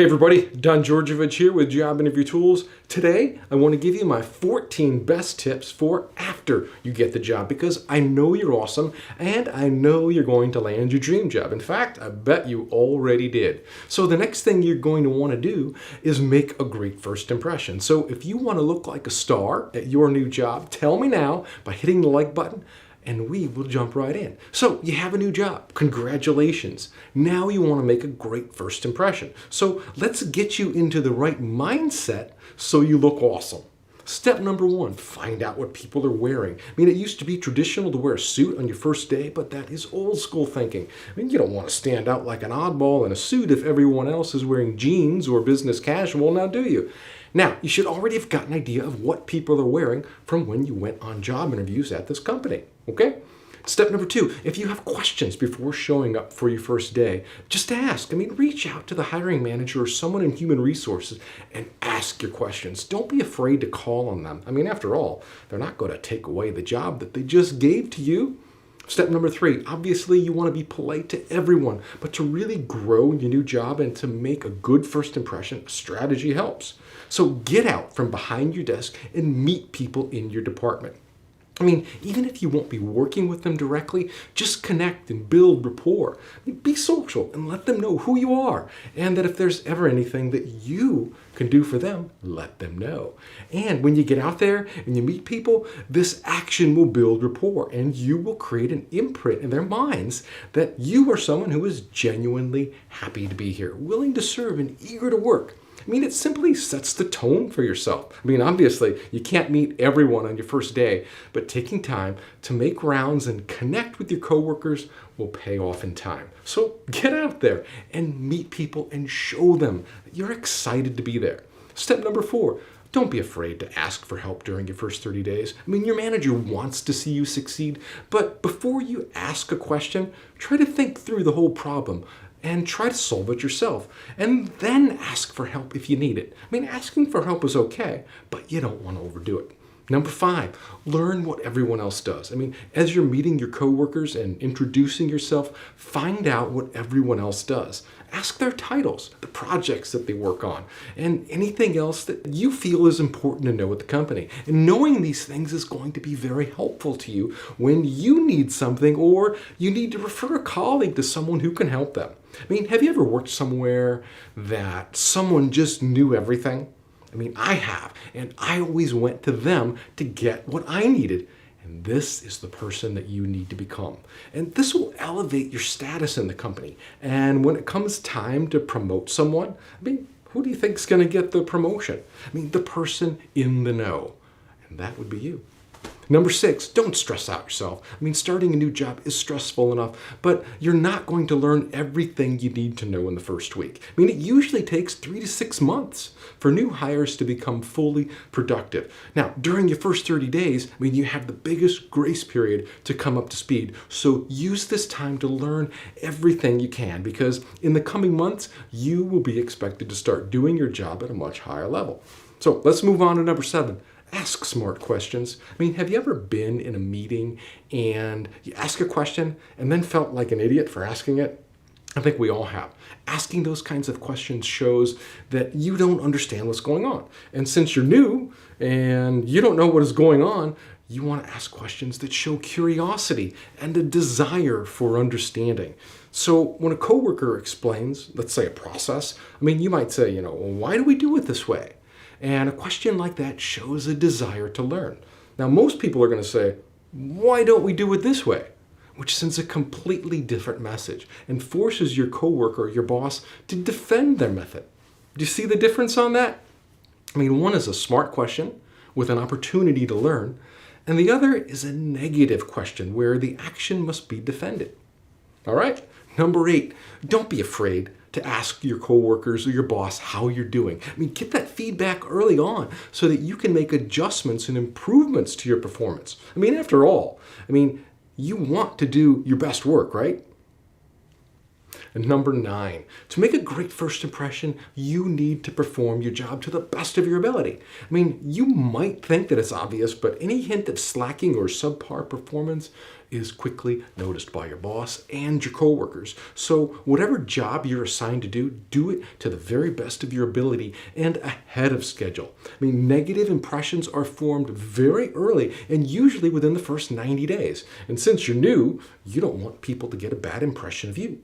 Hey everybody, Don Georgievich here with Job Interview Tools. Today, I want to give you my 14 best tips for after you get the job because I know you're awesome and I know you're going to land your dream job. In fact, I bet you already did. So the next thing you're going to want to do is make a great first impression. So if you want to look like a star at your new job, tell me now by hitting the like button, and we will jump right in. So you have a new job. Congratulations. Now you want to make a great first impression. So let's get you into the right mindset so you look awesome. Step number one, find out what people are wearing. It used to be traditional to wear a suit on your first day, but that is old school thinking. You don't want to stand out like an oddball in a suit if everyone else is wearing jeans or business casual, now do you? Now, you should already have got an idea of what people are wearing from when you went on job interviews at this company, okay? Step number two, if you have questions before showing up for your first day, just ask. Reach out to the hiring manager or someone in human resources and ask your questions. Don't be afraid to call on them. After all, they're not going to take away the job that they just gave to you. Step number three, obviously you want to be polite to everyone, but to really grow your new job and to make a good first impression, strategy helps. So get out from behind your desk and meet people in your department. Even if you won't be working with them directly, just connect and build rapport. Be social and let them know who you are. And that if there's ever anything that you can do for them, let them know. And when you get out there and you meet people, this action will build rapport and you will create an imprint in their minds that you are someone who is genuinely happy to be here, willing to serve and eager to work. It simply sets the tone for yourself. Obviously, you can't meet everyone on your first day, but taking time to make rounds and connect with your coworkers will pay off in time. So get out there and meet people and show them that you're excited to be there. Step number four, don't be afraid to ask for help during your first 30 days. Your manager wants to see you succeed, but before you ask a question, try to think through the whole problem and try to solve it yourself. And then ask for help if you need it. Asking for help is okay, but you don't want to overdo it. Number five, learn what everyone else does. As you're meeting your coworkers and introducing yourself, find out what everyone else does. Ask their titles, the projects that they work on, and anything else that you feel is important to know at the company. And knowing these things is going to be very helpful to you when you need something or you need to refer a colleague to someone who can help them. Have you ever worked somewhere that someone just knew everything? I have, and I always went to them to get what I needed. And this is the person that you need to become. And this will elevate your status in the company. And when it comes time to promote someone, who do you think is going to get the promotion? The person in the know. And that would be you. Number six, don't stress out yourself. Starting a new job is stressful enough, but you're not going to learn everything you need to know in the first week. It usually takes 3 to 6 months for new hires to become fully productive. Now, during your first 30 days, you have the biggest grace period to come up to speed. So use this time to learn everything you can because in the coming months, you will be expected to start doing your job at a much higher level. So let's move on to number seven. Ask smart questions. Have you ever been in a meeting and you ask a question and then felt like an idiot for asking it? I think we all have. Asking those kinds of questions shows that you don't understand what's going on. And since you're new and you don't know what is going on, you want to ask questions that show curiosity and a desire for understanding. So when a coworker explains, let's say a process, you might say, why do we do it this way? And a question like that shows a desire to learn. Now, most people are going to say, why don't we do it this way? Which sends a completely different message and forces your coworker or your boss to defend their method. Do you see the difference on that? One is a smart question with an opportunity to learn, and the other is a negative question where the action must be defended. All right? Number eight, don't be afraid to ask your coworkers or your boss how you're doing. Get that feedback early on so that you can make adjustments and improvements to your performance. After all, you want to do your best work, right? And number 9, to make a great first impression, you need to perform your job to the best of your ability. I mean, you might think that it's obvious, but any hint of slacking or subpar performance is quickly noticed by your boss and your coworkers. So whatever job you're assigned to do it to the very best of your ability and ahead of schedule. I mean, negative impressions are formed very early and usually within the first 90 days. And since you're new, you don't want people to get a bad impression of you.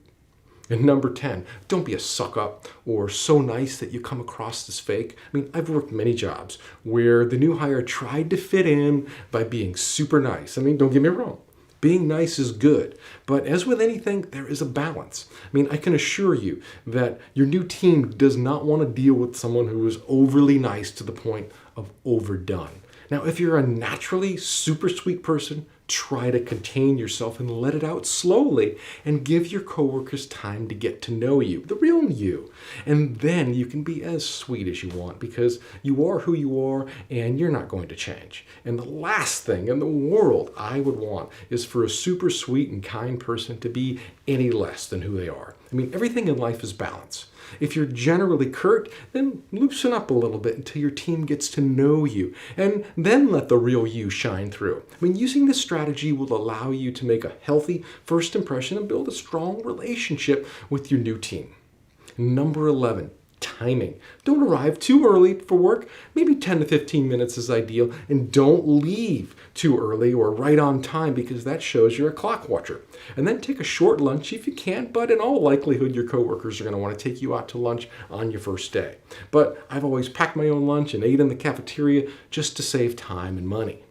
And number 10, don't be a suck up or so nice that you come across as fake. I mean, I've worked many jobs where the new hire tried to fit in by being super nice. I mean, don't get me wrong. Being nice is good, but as with anything, there is a balance. I mean, I can assure you that your new team does not want to deal with someone who is overly nice to the point of overdone. Now, if you're a naturally super sweet person, try to contain yourself and let it out slowly and give your coworkers time to get to know you, the real you. And then you can be as sweet as you want because you are who you are and you're not going to change. And the last thing in the world I would want is for a super sweet and kind person to be any less than who they are. I mean, everything in life is balance. If you're generally curt, then loosen up a little bit until your team gets to know you, and then let the real you shine through. I mean, using this strategy will allow you to make a healthy first impression and build a strong relationship with your new team. Number 11, timing. Don't arrive too early for work. Maybe 10 to 15 minutes is ideal, and don't leave too early or right on time because that shows you're a clock watcher. And then take a short lunch if you can, but in all likelihood your coworkers are going to want to take you out to lunch on your first day. But I've always packed my own lunch and ate in the cafeteria just to save time and money.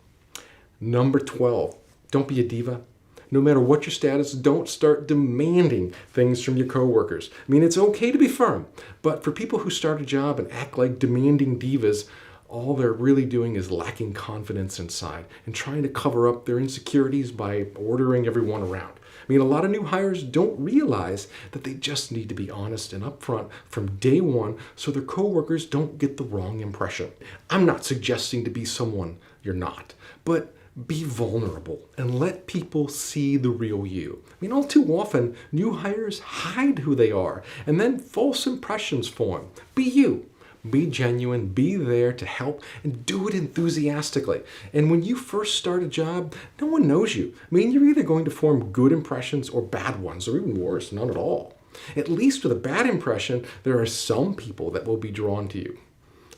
Number 12, don't be a diva. No matter what your status, don't start demanding things from your coworkers. I mean, it's okay to be firm, but for people who start a job and act like demanding divas, all they're really doing is lacking confidence inside and trying to cover up their insecurities by ordering everyone around. I mean, a lot of new hires don't realize that they just need to be honest and upfront from day one so their coworkers don't get the wrong impression. I'm not suggesting to be someone you're not, but be vulnerable and let people see the real you. I mean, all too often, new hires hide who they are and then false impressions form. Be you. Be genuine, be there to help, and do it enthusiastically. And when you first start a job, no one knows you. I mean, you're either going to form good impressions or bad ones, or even worse, none at all. At least with a bad impression, there are some people that will be drawn to you.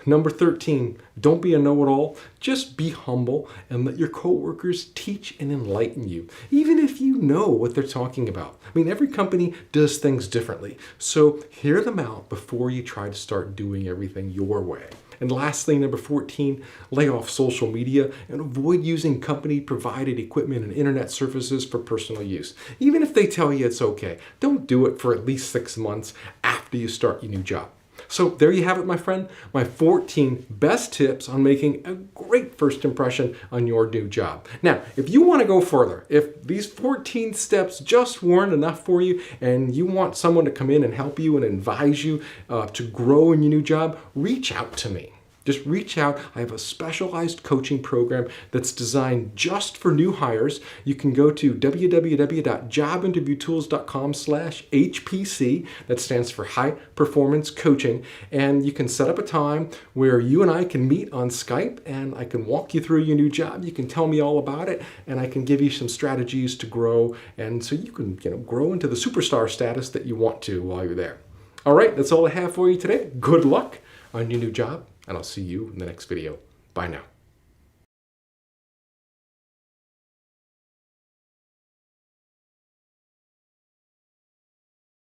Number 13, don't be a know-it-all. Just be humble and let your coworkers teach and enlighten you, even if you know what they're talking about. I mean, every company does things differently, so hear them out before you try to start doing everything your way. And lastly, number 14, lay off social media and avoid using company-provided equipment and internet services for personal use. Even if they tell you it's okay, don't do it for at least 6 months after you start your new job. So there you have it, my friend, my 14 best tips on making a great first impression on your new job. Now, if you want to go further, if these 14 steps just weren't enough for you and you want someone to come in and help you and advise you to grow in your new job, reach out to me. Just reach out. I have a specialized coaching program that's designed just for new hires. You can go to www.jobinterviewtools.com/HPC. That stands for High Performance Coaching. And you can set up a time where you and I can meet on Skype and I can walk you through your new job. You can tell me all about it and I can give you some strategies to grow. And so you can grow into the superstar status that you want to while you're there. All right, that's all I have for you today. Good luck on your new job. And I'll see you in the next video. Bye now.